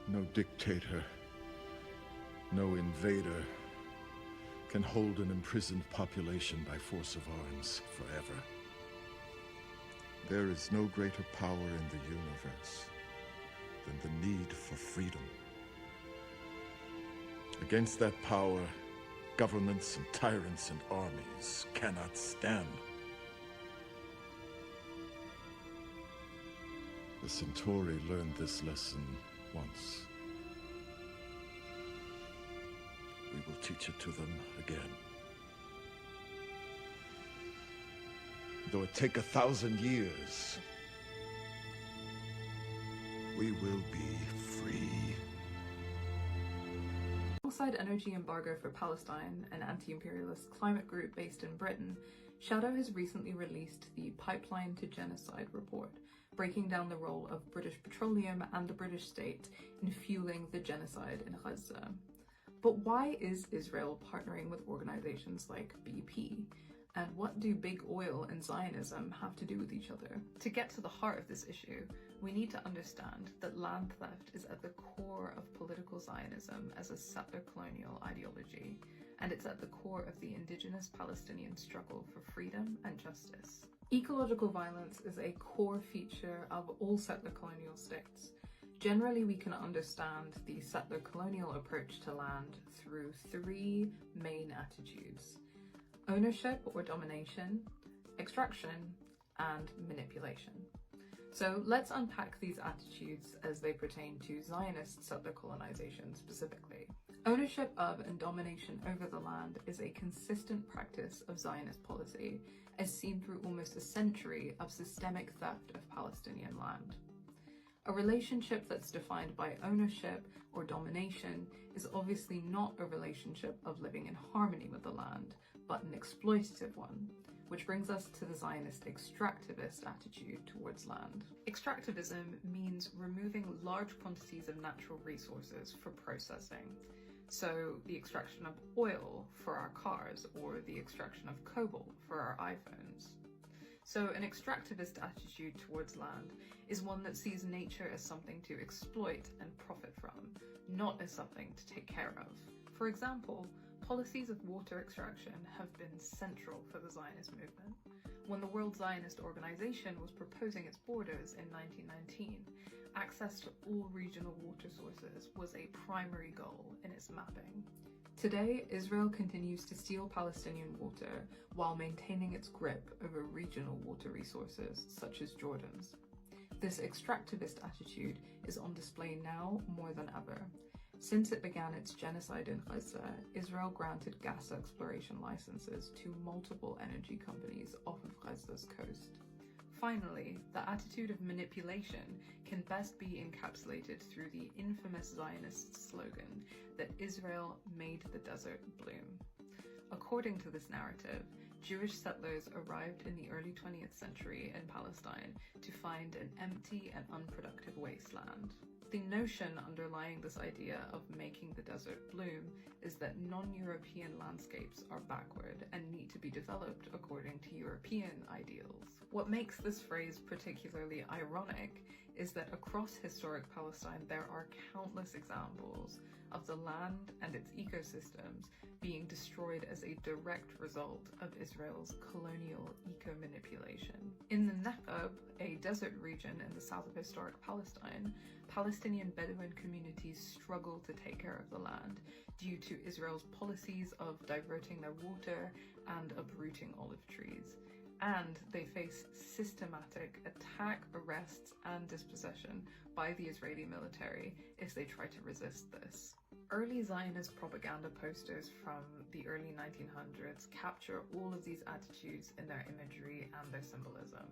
No dictator, no invader can hold an imprisoned population by force of arms forever. There is no greater power in the universe than the need for freedom. Against that power, governments and tyrants and armies cannot stand. The Centauri learned this lesson once. We will teach it to them again. Though it take 1,000 years, we will be free. Alongside energy embargo for Palestine, an anti-imperialist climate group based in Britain, Shadow has recently released the Pipeline to Genocide report, breaking down the role of British petroleum and the British state in fueling the genocide in Gaza. But why is Israel partnering with organizations like BP? And what do big oil and Zionism have to do with each other? To get to the heart of this issue, we need to understand that land theft is at the core of political Zionism as a settler colonial ideology, and it's at the core of the indigenous Palestinian struggle for freedom and justice. Ecological violence is a core feature of all settler colonial states. Generally, we can understand the settler colonial approach to land through three main attitudes: ownership or domination, extraction, and manipulation. So let's unpack these attitudes as they pertain to Zionist settler colonization specifically. Ownership of and domination over the land is a consistent practice of Zionist policy, as seen through almost a century of systemic theft of Palestinian land. A relationship that's defined by ownership or domination is obviously not a relationship of living in harmony with the land, but an exploitative one, which brings us to the Zionist extractivist attitude towards land. Extractivism means removing large quantities of natural resources for processing. So the extraction of oil for our cars, or the extraction of cobalt for our iPhones. So an extractivist attitude towards land is one that sees nature as something to exploit and profit from, not as something to take care of. For example, policies of water extraction have been central for the Zionist movement. When the World Zionist Organization was proposing its borders in 1919, access to all regional water sources was a primary goal in its mapping. Today, Israel continues to steal Palestinian water while maintaining its grip over regional water resources, such as Jordan's. This extractivist attitude is on display now more than ever. Since it began its genocide in Gaza, Israel granted gas exploration licenses to multiple energy companies off of Gaza's coast. Finally, the attitude of manipulation can best be encapsulated through the infamous Zionist slogan that Israel made the desert bloom. According to this narrative, Jewish settlers arrived in the early 20th century in Palestine to find an empty and unproductive wasteland. The notion underlying this idea of making the desert bloom is that non-European landscapes are backward and need to be developed according to European ideals. What makes this phrase particularly ironic is that across historic Palestine there are countless examples of the land and its ecosystems being destroyed as a direct result of Israel's colonial eco-manipulation. In the Negev, a desert region in the south of historic Palestine, Palestinian Bedouin communities struggle to take care of the land due to Israel's policies of diverting their water and uprooting olive trees. And they face systematic attack, arrests, and dispossession by the Israeli military if they try to resist this. Early Zionist propaganda posters from the early 1900s capture all of these attitudes in their imagery and their symbolism.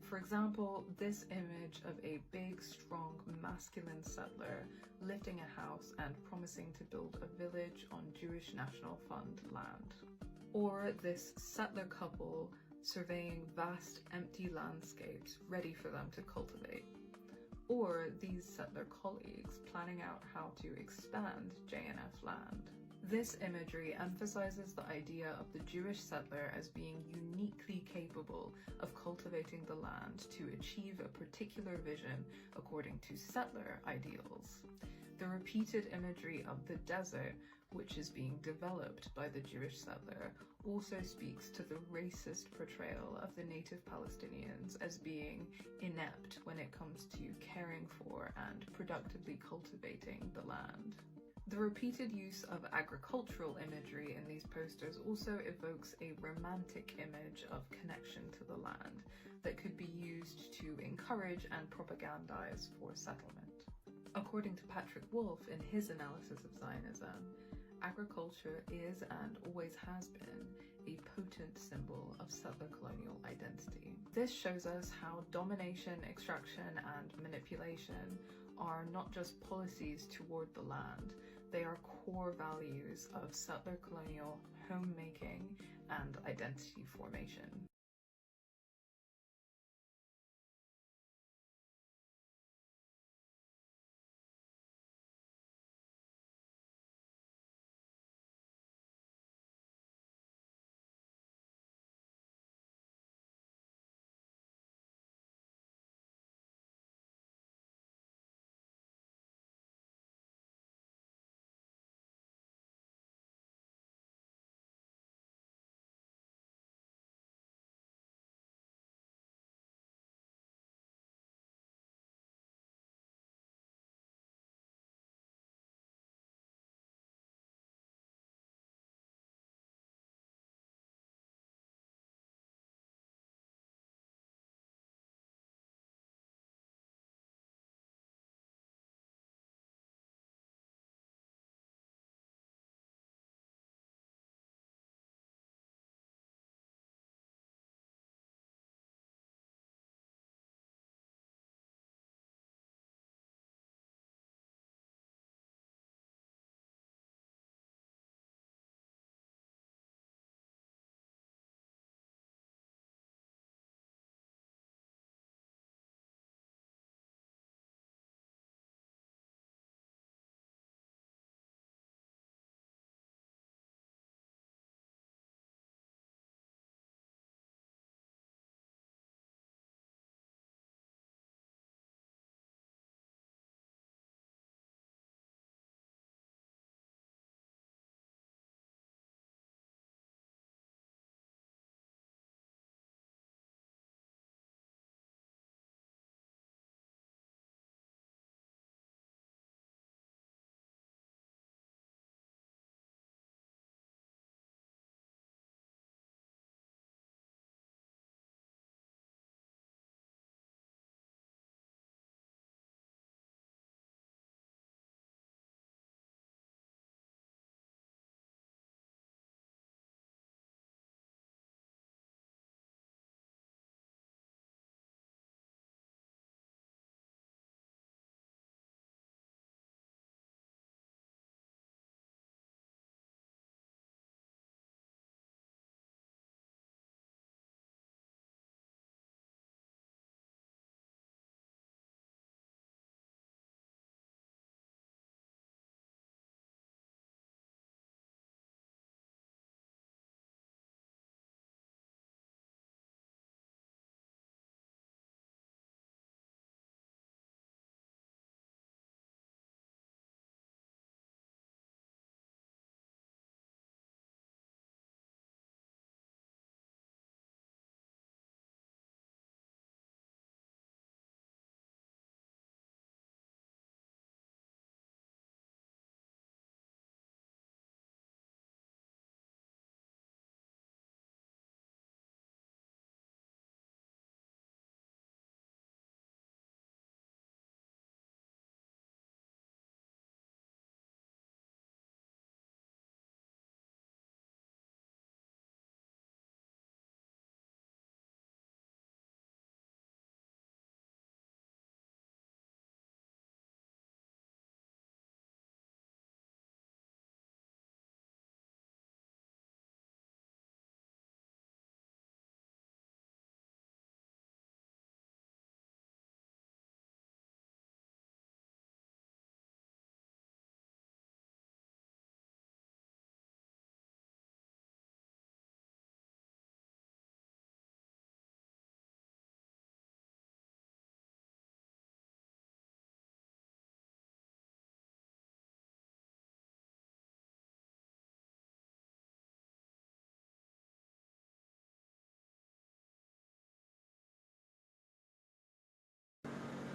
For example, this image of a big, strong, masculine settler lifting a house and promising to build a village on Jewish National Fund land. Or this settler couple surveying vast, empty landscapes ready for them to cultivate. Or these settler colleagues planning out how to expand J&F land. This imagery emphasizes the idea of the Jewish settler as being uniquely capable of cultivating the land to achieve a particular vision according to settler ideals. The repeated imagery of the desert, which is being developed by the Jewish settler, also speaks to the racist portrayal of the native Palestinians as being inept when it comes to caring for and productively cultivating the land. The repeated use of agricultural imagery in these posters also evokes a romantic image of connection to the land that could be used to encourage and propagandize for settlement. According to Patrick Wolf in his analysis of Zionism, agriculture is and always has been a potent symbol of settler colonial identity. This shows us how domination, extraction, and manipulation are not just policies toward the land, they are core values of settler colonial homemaking and identity formation.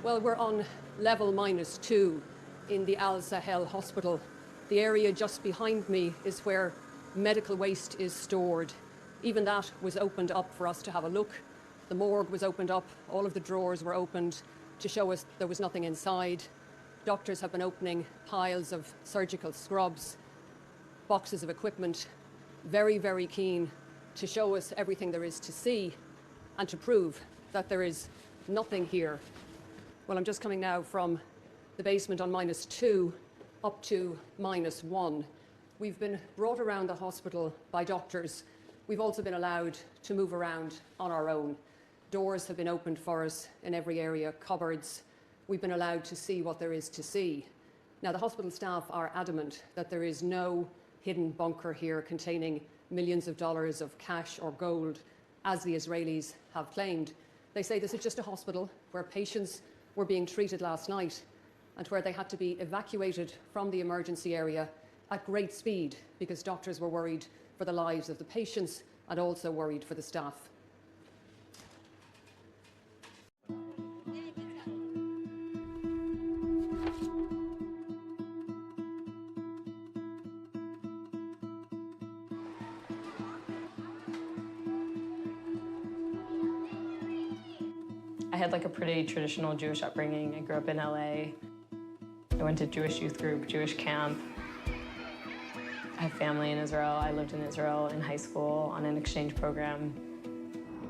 Well, we're on level -2 in the Al Sahel hospital. The area just behind me is where medical waste is stored. Even that was opened up for us to have a look. The morgue was opened up, all of the drawers were opened to show us there was nothing inside. Doctors have been opening piles of surgical scrubs, boxes of equipment, very, very keen to show us everything there is to see and to prove that there is nothing here. Well, I'm just coming now from the basement on -2 up to -1. We've been brought around the hospital by doctors. We've also been allowed to move around on our own. Doors have been opened for us in every area, cupboards. We've been allowed to see what there is to see. Now, the hospital staff are adamant that there is no hidden bunker here containing millions of dollars of cash or gold, as the Israelis have claimed. They say this is just a hospital where patients were being treated last night and where they had to be evacuated from the emergency area at great speed because doctors were worried for the lives of the patients and also worried for the staff. I had like a pretty traditional Jewish upbringing. I grew up in LA. I went to Jewish youth group, Jewish camp. I have family in Israel. I lived in Israel in high school on an exchange program.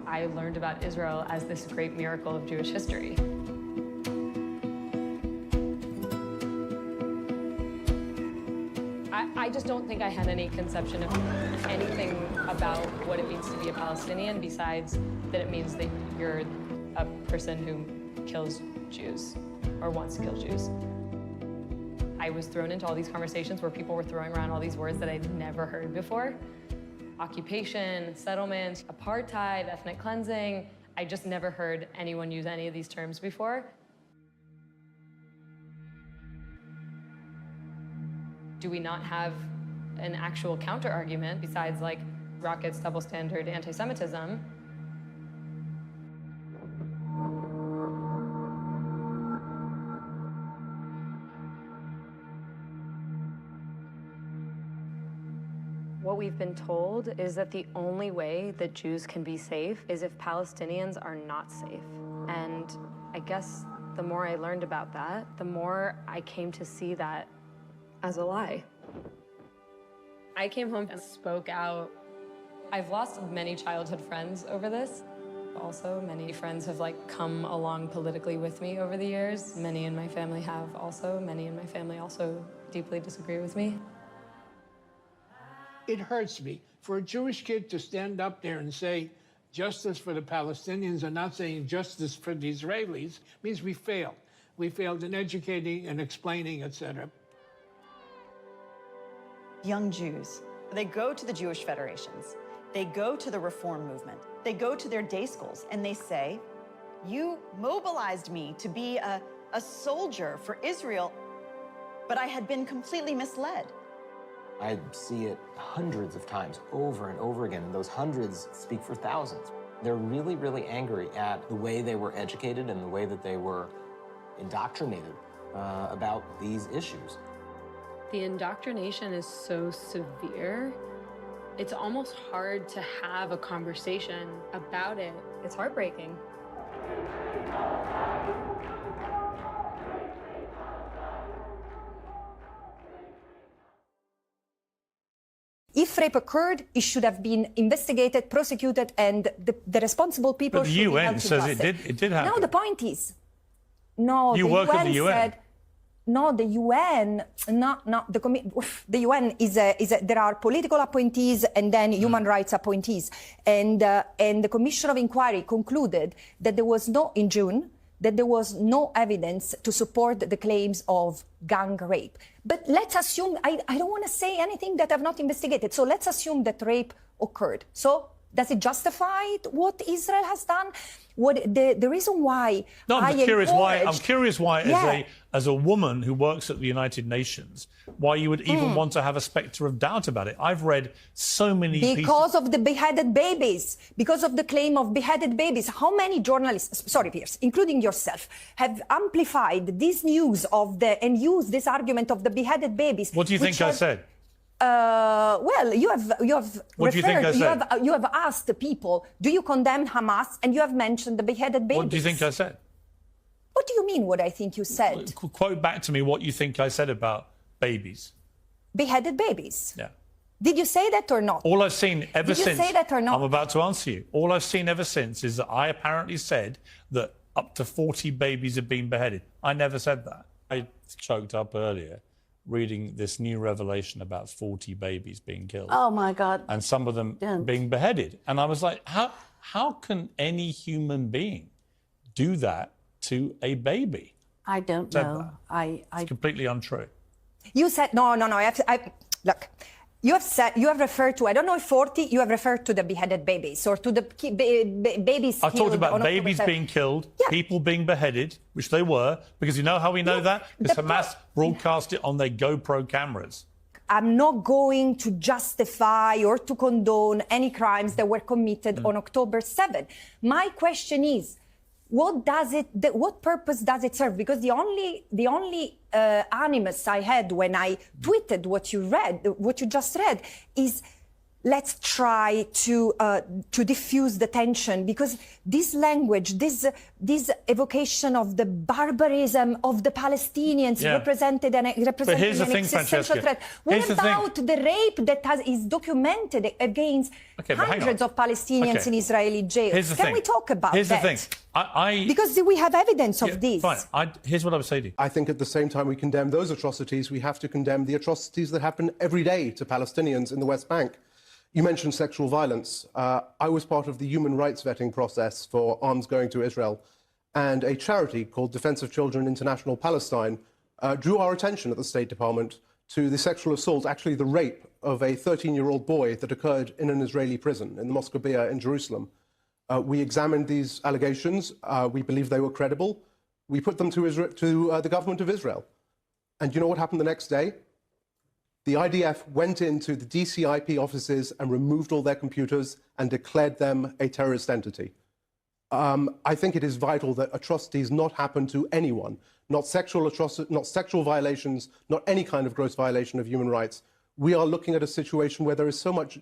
I learned about Israel as this great miracle of Jewish history. I just don't think I had any conception of anything about what it means to be a Palestinian besides that it means that you're a person who kills Jews or wants to kill Jews. I was thrown into all these conversations where people were throwing around all these words that I'd never heard before. Occupation, settlement, apartheid, ethnic cleansing. I just never heard anyone use any of these terms before. Do we not have an actual counter-argument besides like Rocket's double standard anti-Semitism? What we've been told is that the only way that Jews can be safe is if Palestinians are not safe. And I guess the more I learned about that, the more I came to see that as a lie. I came home and spoke out. I've lost many childhood friends over this. Also, many friends have like come along politically with me over the years. Many in my family have also. Many in my family also deeply disagree with me. It hurts me for a Jewish kid to stand up there and say justice for the Palestinians and not saying justice for the Israelis means we failed. We failed in educating and explaining, etc. Young Jews, they go to the Jewish federations, they go to the reform movement, they go to their day schools and they say, you mobilized me to be a soldier for Israel, but I had been completely misled. I see it hundreds of times over and over again, and those hundreds speak for thousands. They're really, really angry at the way they were educated and the way that they were indoctrinated about these issues. The indoctrination is so severe, it's almost hard to have a conversation about it. It's heartbreaking. If rape occurred, it should have been investigated, prosecuted, and the responsible people but the should be held UN to says justice. it did happen. No, the point is, no, you the work UN at the UN. said, no, the UN, the UN is there are political appointees and then human rights appointees, and the Commission of Inquiry concluded that there was in June, that there was no evidence to support the claims of gang rape. But let's assume, I don't want to say anything that I've not investigated, so let's assume that rape occurred. So Does it justify what Israel has done? What the reason why? No, I'm curious why. Yeah. As a woman who works at the United Nations, why you would even want to have a spectre of doubt about it. I've read so many because of the beheaded babies, because of the claim of beheaded babies. How many journalists, sorry, Piers, including yourself, have amplified this news and used this argument of the beheaded babies? What do you think I said? Well, you have what do you think I said? You have asked the people, do you condemn Hamas? And you have mentioned the beheaded babies. What do you think I said? What do you mean what I think you said? Quote back to me what you think I said about babies. Beheaded babies? Yeah. Did you say that or not? All I've seen ever since... Did you say that or not? I'm about to answer you. All I've seen ever since is that I apparently said that up to 40 babies have been beheaded. I never said that. I choked up earlier reading this new revelation about 40 babies being killed. Oh, my God. And some of them being beheaded. And I was like, how can any human being do that to a baby? I don't know. It's completely untrue. You said, no. Look, you have referred to, I don't know if 40, you have referred to the beheaded babies or to the babies I talked about babies October 7th. being killed, Yeah. people being beheaded, which they were, because you know how we know that? Because Hamas broadcast it on their GoPro cameras. I'm not going to justify or to condone any crimes that were committed on October 7th. My question is, what purpose does it serve? Because the only animus I had when I tweeted what you just read, is let's try to diffuse the tension, because this language, this evocation of the barbarism of the Palestinians represented an existential threat. What about the rape that is documented against hundreds of Palestinians in Israeli jails? Can we talk about that? Here's the thing. Because we have evidence of this. Fine. Here's what I would say to you. I think at the same time we condemn those atrocities, we have to condemn the atrocities that happen every day to Palestinians in the West Bank. You mentioned sexual violence. I was part of the human rights vetting process for arms going to Israel, and a charity called Defense of Children International Palestine drew our attention at the State Department to the sexual assault, actually the rape, of a 13-year-old boy that occurred in an Israeli prison in the Mosque Bia in Jerusalem. We examined these allegations. We believed they were credible. We put them to the government of Israel. And you know what happened the next day? The IDF went into the DCIP offices and removed all their computers and declared them a terrorist entity. I think it is vital that atrocities not happen to anyone, not sexual violations, not any kind of gross violation of human rights. We are looking at a situation where there is so much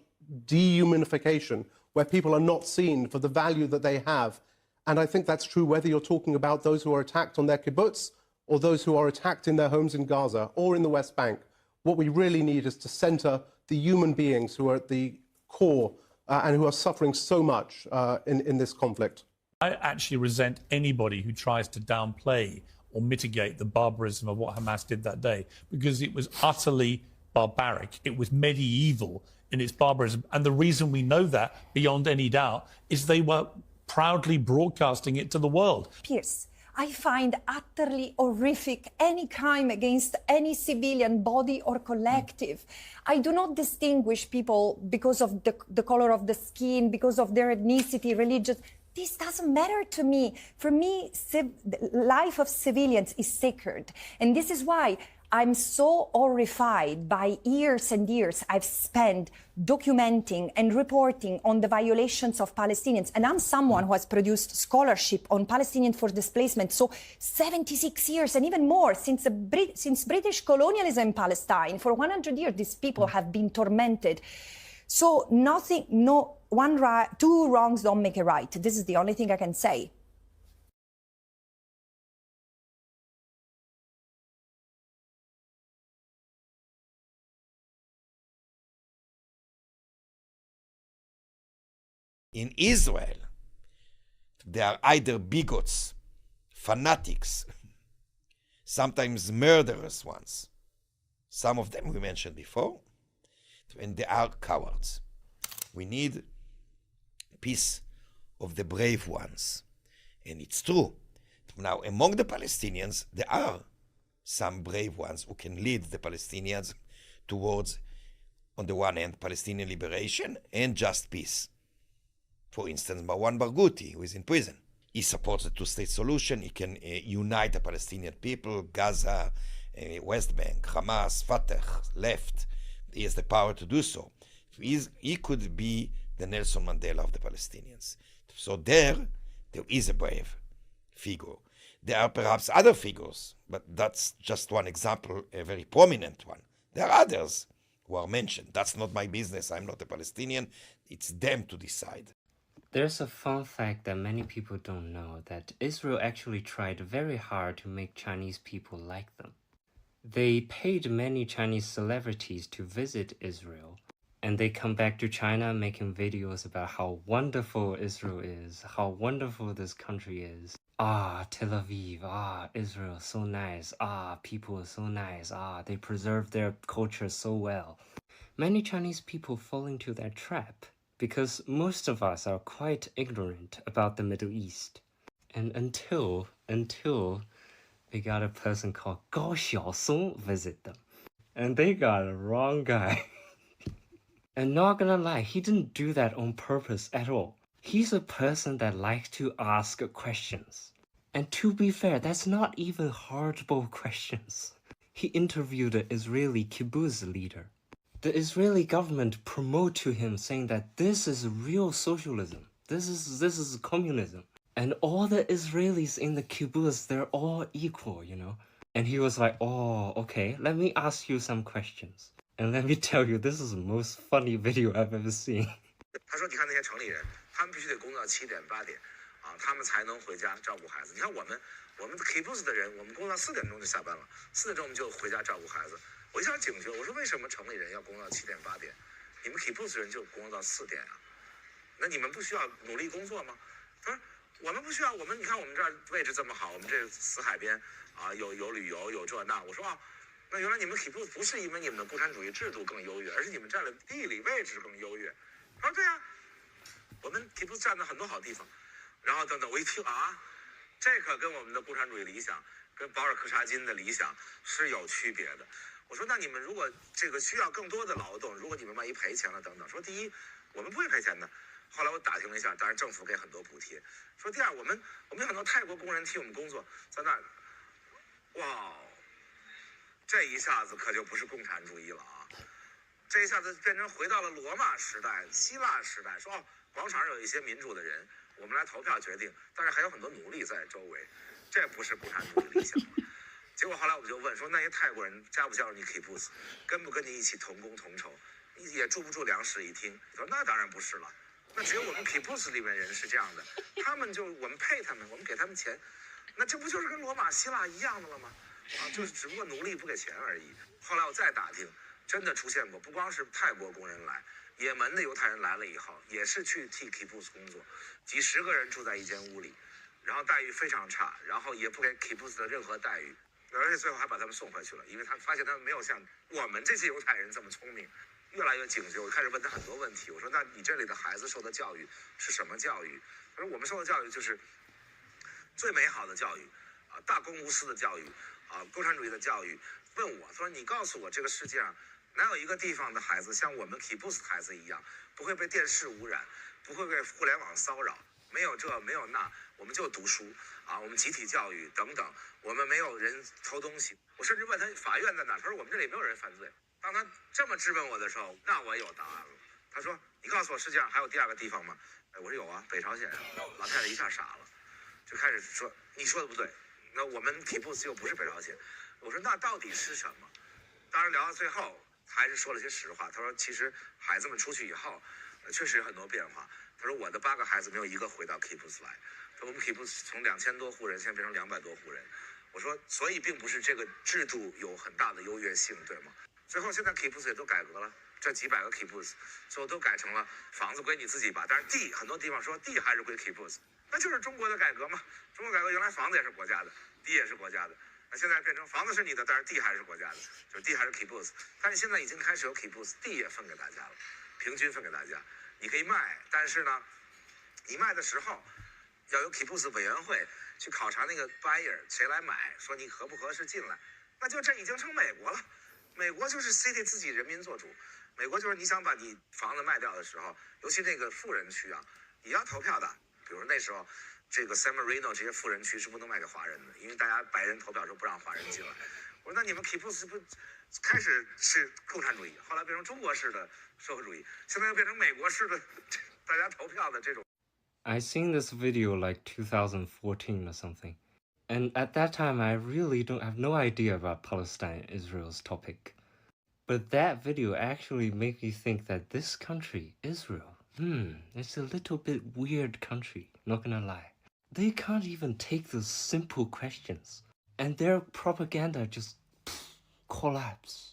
dehumanification, where people are not seen for the value that they have. And I think that's true whether you're talking about those who are attacked on their kibbutz or those who are attacked in their homes in Gaza or in the West Bank. What we really need is to center the human beings who are at the core and who are suffering so much in this conflict. I actually resent anybody who tries to downplay or mitigate the barbarism of what Hamas did that day, because it was utterly barbaric. It was medieval in its barbarism. And the reason we know that, beyond any doubt, is they were proudly broadcasting it to the world. Piers, I find utterly horrific any crime against any civilian body or collective. I do not distinguish people because of the color of the skin, because of their ethnicity, religion. This doesn't matter to me. For me, the life of civilians is sacred. And this is why I'm so horrified by years and years I've spent documenting and reporting on the violations of Palestinians. And I'm someone who has produced scholarship on Palestinian forced displacement. So 76 years and even more since British colonialism in Palestine. For 100 years, these people have been tormented. So two wrongs don't make a right. This is the only thing I can say. In Israel, they are either bigots, fanatics, sometimes murderous ones. Some of them we mentioned before, and they are cowards. We need peace of the brave ones. And it's true. Now, among the Palestinians, there are some brave ones who can lead the Palestinians towards, on the one hand, Palestinian liberation and just peace. For instance, Marwan Barghouti, who is in prison. He supports the two-state solution. He can unite the Palestinian people, Gaza, West Bank, Hamas, Fatah, left. He has the power to do so. He could be the Nelson Mandela of the Palestinians. So there is a brave figure. There are perhaps other figures, but that's just one example, a very prominent one. There are others who are mentioned. That's not my business. I'm not a Palestinian. It's them to decide. There's a fun fact that many people don't know, that Israel actually tried very hard to make Chinese people like them. They paid many Chinese celebrities to visit Israel, and they come back to China making videos about how wonderful Israel is, how wonderful this country is. Ah, Tel Aviv, ah, Israel, so nice, ah, people are so nice, ah, they preserve their culture so well. Many Chinese people fall into that trap, because most of us are quite ignorant about the Middle East. And until they got a person called Gao Xiaosong visit them. And they got a wrong guy. And not gonna lie, he didn't do that on purpose at all. He's a person that likes to ask questions. And to be fair, that's not even hardball questions. He interviewed the Israeli kibbutz leader. The Israeli government promote to him saying that this is real socialism. This is communism. And all the Israelis in the kibbutz, they're all equal, you know? And he was like, oh, okay, let me ask you some questions. And let me tell you, this is the most funny video I've ever seen. 他说：“你看那些城里人，他们必须得工作到7点8点，他们才能回家照顾孩子。你看我们 kibbutz 的人，我们工作到4点钟就下班了，4点钟我们就回家照顾孩子。我一下警觉，我说为什么城里人要工作到7点8点，你们 kibbutz 人就工作到4点啊？那你们不需要努力工作吗？”他说：“我们不需要，你看我们这儿位置这么好，我们这死海边有旅游有这那。”我说那原来你们 kibbutz 不是因为你们的共产主义制度更优越，而是你们占了地理位置更优越。他说对呀，我们 kibbutz 占了很多好地方。然后等等，我一听这可跟我们的共产主义理想，跟保尔柯察金的理想是有区别的。我说那你们如果这个需要更多的劳动，如果你们万一赔钱了等等，说第一我们不会赔钱的。后来我打听了一下，当然政府给很多补贴。说第二，我们有很多泰国工人替我们工作，在那儿，哇，这一下子可就不是共产主义了啊！这一下子变成回到了罗马时代、希腊时代，说广场上有一些民主的人，我们来投票决定，但是还有很多奴隶在周围，这不是共产主义理想吗？结果后来我就问说，那些泰国人加不加入你 kibbutz， 跟不跟你一起同工同酬，也住不住粮食一厅？说那当然不是了。那只有我们 kibbutz 里面人是这样的，他们就我们配他们，我们给他们钱，那这不就是跟罗马希腊一样的了吗？就是只不过奴隶不给钱而已。后来我再打听，真的出现过，不光是泰国工人来，也门的犹太人来了以后，也是去替 kibbutz 工作，几十个人住在一间屋里，然后待遇非常差，然后也不给 kibbutz 的任何待遇，而且最后还把他们送回去了，因为他发现他们没有像我们这些犹太人这么聪明。越来越警觉，我开始问他很多问题。我说：“那你这里的孩子受的教育是什么教育？”他说：“我们受的教育就是最美好的教育，大公无私的教育，共产主义的教育。”问我，他说：“你告诉我，这个世界上哪有一个地方的孩子像我们 kibbutz 孩子一样，不会被电视污染，不会被互联网骚扰，没有这没有那，我们就读书我们集体教育等等，我们没有人偷东西。”我甚至问他法院在哪，他说：“我们这里没有人犯罪。”当他这么质问我的时候，那我有答案了。他说：“你告诉我，世界上还有第二个地方吗？”我说：“有啊，北朝鲜。”老太太一下傻了，就开始说：“你说的不对，那我们 kibbutz 又不是北朝鲜。”我说：“那到底是什么？”当然聊到最后，还是说了些实话。他说：“其实孩子们出去以后，确实有很多变化。”他说：“我的8个孩子没有一个回到 kibbutz 来。说我们 kibbutz 从2000多户人，现在变成200多户人。”我说：“所以并不是这个制度有很大的优越性，对吗？”最后现在 kibbutz 也都改革了，这几百个 kibbutz 最后都改成了房子归你自己吧，但是地很多地方说地还是归 kibbutz， 那就是中国的改革嘛。中国改革原来房子也是国家的，地也是国家的，那现在变成房子是你的，但是地还是国家的，就是地还是 kibbutz。但是现在已经开始有 kibbutz， 地也分给大家了，平均分给大家，你可以卖，但是呢，你卖的时候要有 kibbutz 委员会去考察那个 buyer 谁来买，说你合不合适进来，那就这已经成美国了。美国就是 city 自己人民做主，美国就是你想把你房子卖掉的时候，尤其那个富人区也要投票的。比如那时候，这个 San Marino 这些富人区是不能卖给华人的，因为大家白人投票时候不让华人进来。我说那你们 Kibbutz 不开始是共产主义，后来变成中国式的社会主义，现在又变成美国式的大家投票的这种。I seen this video like 2014 or something, and at that time I really don't have no idea about Palestine Israel's topic. But that video actually made me think that this country, Israel, it's a little bit weird country, not gonna lie. They can't even take those simple questions, and their propaganda just collapse.